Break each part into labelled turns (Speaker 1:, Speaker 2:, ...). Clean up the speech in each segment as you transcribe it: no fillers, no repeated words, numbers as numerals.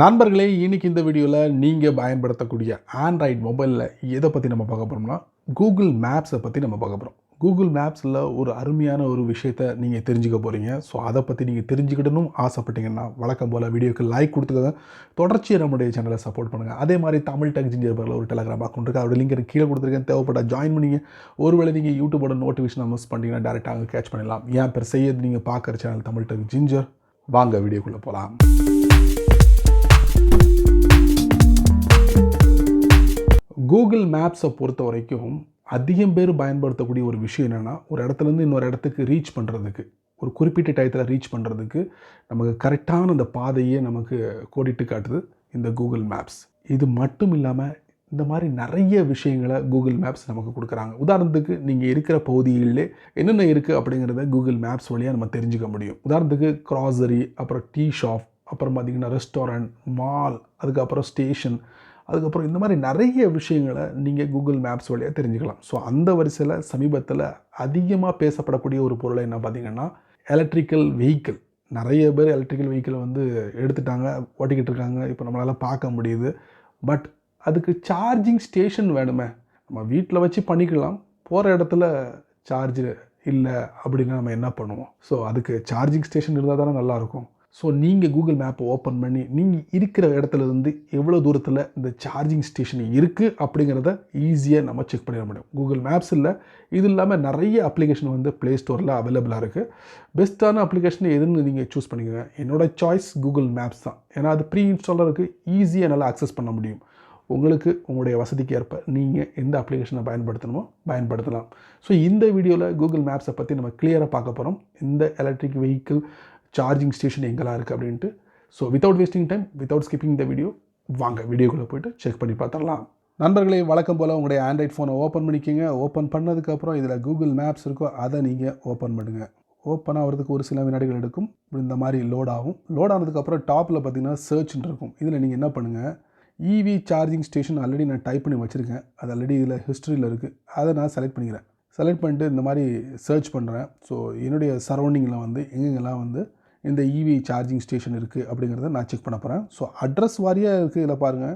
Speaker 1: நண்பர்களே, இன்னைக்கு இந்த வீடியோவில் நீங்கள் பயன்படுத்தக்கூடிய ஆண்ட்ராய்டு மொபைலில் எதை பற்றி நம்ம பார்க்க போகிறோம்னா, கூகுள் மேப்ஸை பற்றி நம்ம பார்க்க போகிறோம். கூகுள் மேப்ஸில் ஒரு அருமையான ஒரு விஷயத்தை நீங்கள் தெரிஞ்சுக்க போகிறீங்க. ஸோ அதை பற்றி நீங்கள் தெரிஞ்சுக்கிடணும் ஆசைப்பட்டீங்கன்னா, வழக்கம் போல் வீடியோக்கு லைக் கொடுத்துக்கோங்க. தொடர்ச்சியாக நம்முடைய சேனலை சப்போர்ட் பண்ணுங்கள். அதே மாதிரி தமிழ் டெக் ஜிஞ்சர் பேரில் ஒரு டெலகிராம் அக்கௌண்ட் இருக்குது. அதோட லிங்க் எனக்கு கீழே கொடுத்துருக்கேன். தேவைப்பட்டால் ஜாயின் பண்ணிங்க. ஒருவேளை நீங்கள் யூடியூபோட நோட்டிஃபிகேஷன் மிஸ் பண்ணிங்கன்னா டேரெக்டாக அங்கே கேட்ச் பண்ணிடலாம். ஏன் பேர் செய்யது நீங்கள் பார்க்குற சேனல் தமிழ் டெக் ஜிஞ்சர். வாங்க வீடியோக்குள்ளே போகலாம். கூகுள் மேப்ஸை பொறுத்த வரைக்கும் அதிகம் பேர் பயன்படுத்தக்கூடிய ஒரு விஷயம் என்னென்னா, ஒரு இடத்துலேருந்து இன்னொரு இடத்துக்கு ரீச் பண்ணுறதுக்கு, ஒரு குறிப்பிட்ட டயத்தில் ரீச் பண்ணுறதுக்கு நமக்கு கரெக்டான அந்த பாதையே நமக்கு கோடிட்டு காட்டுது இந்த கூகுள் மேப்ஸ். இது மட்டும் இல்லாமல் இந்த மாதிரி நிறைய விஷயங்களை கூகுள் மேப்ஸ் நமக்கு கொடுக்குறாங்க. உதாரணத்துக்கு நீங்கள் இருக்கிற பகுதிகளிலே என்னென்ன இருக்குது அப்படிங்கிறத கூகுள் மேப்ஸ் வழியாக நம்ம தெரிஞ்சுக்க முடியும். உதாரணத்துக்கு க்ராசரி, அப்புறம் டீ ஷாப், அப்புறம் பார்த்திங்கன்னா ரெஸ்டாரண்ட், மால், அதுக்கப்புறம் ஸ்டேஷன், அதுக்கப்புறம் இந்த மாதிரி நிறைய விஷயங்களை நீங்கள் கூகுள் மேப்ஸ் வழியாக தெரிஞ்சுக்கலாம். ஸோ அந்த வரிசையில் சமீபத்தில் அதிகமாக பேசப்படக்கூடிய ஒரு பொருளை என்ன பார்த்திங்கன்னா, எலக்ட்ரிக்கல் வெஹிக்கிள். நிறைய பேர் எலக்ட்ரிக்கல் வெஹிக்கிளை எடுத்துட்டாங்க, ஓட்டிக்கிட்டு இருக்காங்க. இப்போ நம்மளால் பார்க்க முடியுது. பட் அதுக்கு சார்ஜிங் ஸ்டேஷன் வேணுமே. நம்ம வீட்டில் வச்சு பண்ணிக்கலாம். போகிற இடத்துல சார்ஜ் இல்லை அப்படின்னா நம்ம என்ன பண்ணுவோம்? ஸோ அதுக்கு சார்ஜிங் ஸ்டேஷன் இருந்தால் தானே நல்லாயிருக்கும். ஸோ நீங்கள் கூகுள் மேப்பை ஓப்பன் பண்ணி நீங்கள் இருக்கிற இடத்துலேருந்து எவ்வளோ தூரத்தில் இந்த சார்ஜிங் ஸ்டேஷன் இருக்குது அப்படிங்கிறத ஈஸியாக நம்ம செக் பண்ணிட முடியும். கூகுள் மேப்ஸ் இல்லை, இது இல்லாமல் நிறைய அப்ளிகேஷன் ப்ளே ஸ்டோரில் அவைலபிளாக இருக்குது. பெஸ்ட்டான அப்ளிகேஷன் எதுன்னு நீங்கள் சூஸ் பண்ணிக்கோங்க. என்னோடய சாய்ஸ் கூகுள் மேப்ஸ் தான். ஏன்னா அது ப்ரீ இன்ஸ்டாலாக இருக்குது, ஈஸியாக நல்லா அக்சஸ் பண்ண முடியும். உங்களுக்கு உங்களுடைய வசதிக்கு ஏற்ப நீங்கள் எந்த அப்ளிகேஷனை பயன்படுத்தணுமோ பயன்படுத்தலாம். ஸோ இந்த வீடியோவில் கூகுள் மேப்ஸை பற்றி நம்ம கிளியராக பார்க்க போகிறோம். இந்த எலக்ட்ரிக் வெஹிக்கிள் சார்ஜிங் ஸ்டேஷன் எங்கெல்லாம் இருக்குது அப்படின்ட்டு. So without wasting time, without skipping the video, வாங்க வீடியோக்குள்ளே போய்ட்டு செக் பண்ணி பார்த்துடலாம். நண்பர்களே, வழக்கம் போல் உங்களுடைய ஆண்ட்ராய்ட் ஃபோனை ஓப்பன் பண்ணிக்கிங்க. ஓப்பன் பண்ணதுக்கப்புறம் இதில் கூகுள் மேப்ஸ் இருக்கோ அதை நீங்கள் ஓப்பன் பண்ணுங்கள். ஓப்பன் ஆகிறதுக்கு ஒரு சில வினாடிகள் எடுக்கும். இந்த மாதிரி லோட் ஆகும். லோட் ஆனதுக்கப்புறம் டாப்பில் பார்த்தீங்கன்னா சர்ச்ன்னு இருக்கும். இதில் நீங்கள் என்ன பண்ணுங்கள், இவி சார்ஜிங் ஸ்டேஷன் ஆல்ரெடி நான் டைப் பண்ணி வச்சுருக்கேன். அது ஆல்ரெடி இதில் ஹிஸ்ட்ரியில் இருக்குது. அதை நான் செலக்ட் பண்ணிக்கிறேன். செலக்ட் பண்ணிட்டு இந்த மாதிரி சர்ச் பண்ணுறேன். ஸோ என்னுடைய சரௌண்டிங்கில் எங்கெங்கெல்லாம் இந்த இவி சார்ஜிங் ஸ்டேஷன் இருக்குது அப்படிங்கிறத நான் செக் பண்ண போகிறேன். ஸோ அட்ரஸ் வாரியாக இருக்குது இதில் பாருங்கள்.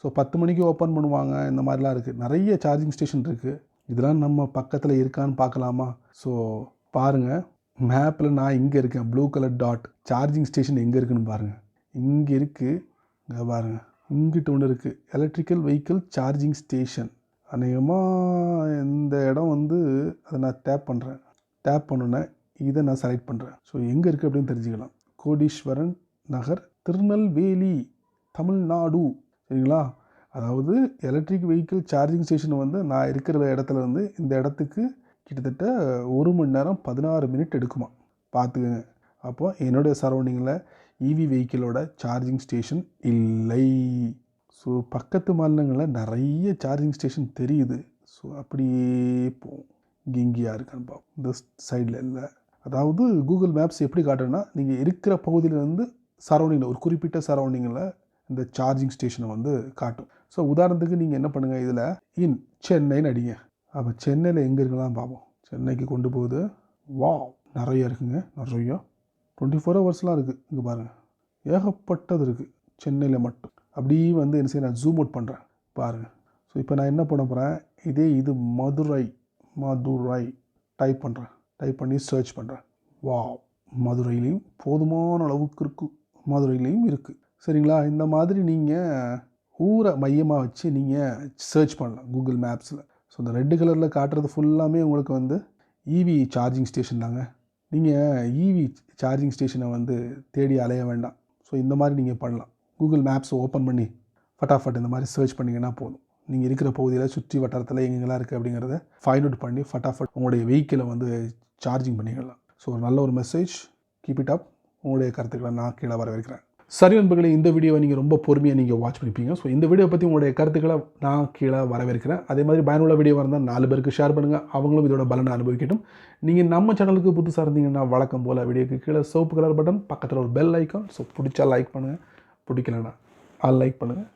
Speaker 1: ஸோ 10 மணிக்கு ஓப்பன் பண்ணுவாங்க, இந்த மாதிரிலாம் இருக்குது. நிறைய சார்ஜிங் ஸ்டேஷன் இருக்குது. இதெல்லாம் நம்ம பக்கத்தில் இருக்கான்னு பார்க்கலாமா? ஸோ பாருங்கள், மேப்பில் நான் இங்கே இருக்கேன். Blue colour dot charging station எங்கே இருக்குதுன்னு பாருங்கள். இங்கே இருக்குது, இங்கே பாருங்கள், இங்கிட்ட ஒன்று இருக்குது, எலக்ட்ரிக்கல் வெஹிக்கிள் சார்ஜிங் ஸ்டேஷன். அநேகமாக இந்த இடம் அதை நான் டேப் பண்ணுறேன். டேப் பண்ணோன்னே இதை நான் செலக்ட் பண்ணுறேன். ஸோ எங்கே இருக்குது அப்படின்னு தெரிஞ்சுக்கலாம். கோடீஸ்வரன் நகர், திருநெல்வேலி, தமிழ்நாடு. சரிங்களா? அதாவது எலக்ட்ரிக் வெஹிக்கிள் சார்ஜிங் ஸ்டேஷன் நான் இருக்கிற இடத்துல இந்த இடத்துக்கு கிட்டத்தட்ட 1 மணி நேரம் 16 மினிட் எடுக்குமா பார்த்துக்கோங்க. அப்போ என்னுடைய சரௌண்டிங்கில் இவி வெஹிக்கிளோட சார்ஜிங் ஸ்டேஷன் இல்லை. ஸோ பக்கத்து மாநிலங்களில் நிறைய சார்ஜிங் ஸ்டேஷன் தெரியுது. ஸோ அப்படியே போகும். இங்கேயா இருக்கான்னு பார்ப்போம். இந்த சைடில் இல்லை. அதாவது கூகுள் மேப்ஸ் எப்படி காட்டுன்னா, நீங்கள் இருக்கிற பகுதியிலேருந்து சரௌண்டிங்கில், ஒரு குறிப்பிட்ட சரௌண்டிங்கில் இந்த சார்ஜிங் ஸ்டேஷனை காட்டும். ஸோ உதாரணத்துக்கு நீங்கள் என்ன பண்ணுங்கள், இதில் சென்னைன்னு அடிங்க. அப்போ சென்னையில் எங்கே இருக்கலாம் பார்ப்போம். சென்னைக்கு கொண்டு போகுது. நிறைய இருக்குங்க, நிறைய 24 ஹவர்ஸ்லாம் இருக்குது. இங்கே பாருங்கள், ஏகப்பட்டது இருக்குது சென்னையில் மட்டும். அப்படியே என்ன செய்ய, நான் ஜூம் அவுட் பண்ணுறேன் பாருங்கள். ஸோ இப்போ நான் என்ன பண்ண போகிறேன், இது மதுரை டைப் பண்ணுறேன். டைப் பண்ணி சர்ச் பண்ணுறேன். மதுரையிலையும் போதுமான அளவுக்கு இருக்குது. மதுரையிலையும் இருக்குது. சரிங்களா? இந்த மாதிரி நீங்கள் ஊரை மையமாக வச்சு நீங்கள் சர்ச் பண்ணலாம் கூகுள் மேப்ஸில். ஸோ இந்த ரெட்டு கலரில் காட்டுறது ஃபுல்லாமே உங்களுக்கு இவி சார்ஜிங் ஸ்டேஷன் தாங்க. நீங்கள் இவி சார்ஜிங் ஸ்டேஷனை தேடி அலைய வேண்டாம். ஸோ இந்த மாதிரி நீங்கள் பண்ணலாம். கூகுள் மேப்ஸை ஓப்பன் பண்ணி ஃபட்டாஃபட் இந்த மாதிரி சர்ச் பண்ணிங்கன்னா போதும். நீங்கள் இருக்கிற பகுதியில் சுற்றி வட்டாரத்தில் எங்கெங்கெல்லாம் இருக்குது அப்படிங்கிறத ஃபைண்ட் அவுட் பண்ணி ஃபட்டாஃபட் உங்களுடைய வெஹிக்கிளை சார்ஜிங் பண்ணிக்கலாம். ஸோ நல்ல ஒரு மெசேஜ். Keep it up. உங்களுடைய கருத்துக்களை நான் கீழே வரவேற்கிறேன். சரி நண்பர்களே, இந்த வீடியோவை நீங்கள் ரொம்ப பொறுமையாக நீங்கள் வாட்ச் பண்ணிப்பீங்க. ஸோ இந்த வீடியோ பற்றி உங்களுடைய கருத்துக்களை நான் கீழே வரவேற்கிறேன். அதே மாதிரி பயனுள்ள வீடியோ இருந்தால் 4 பேருக்கு ஷேர் பண்ணுங்கள். அவங்களும் இதோட பலனை அனுபவிக்கட்டும். நீங்கள் நம்ம சேனலுக்கு புதுசாக இருந்தீங்கன்னா வழக்கம் போல் வீடியோக்கு கீழே சிவப்பு கலர் பட்டன், பக்கத்தில் ஒரு பெல் ஐக்கான். ஸோ பிடிச்சா லைக் பண்ணுங்கள், பிடிக்கலன்னா லைக் பண்ணுங்கள்.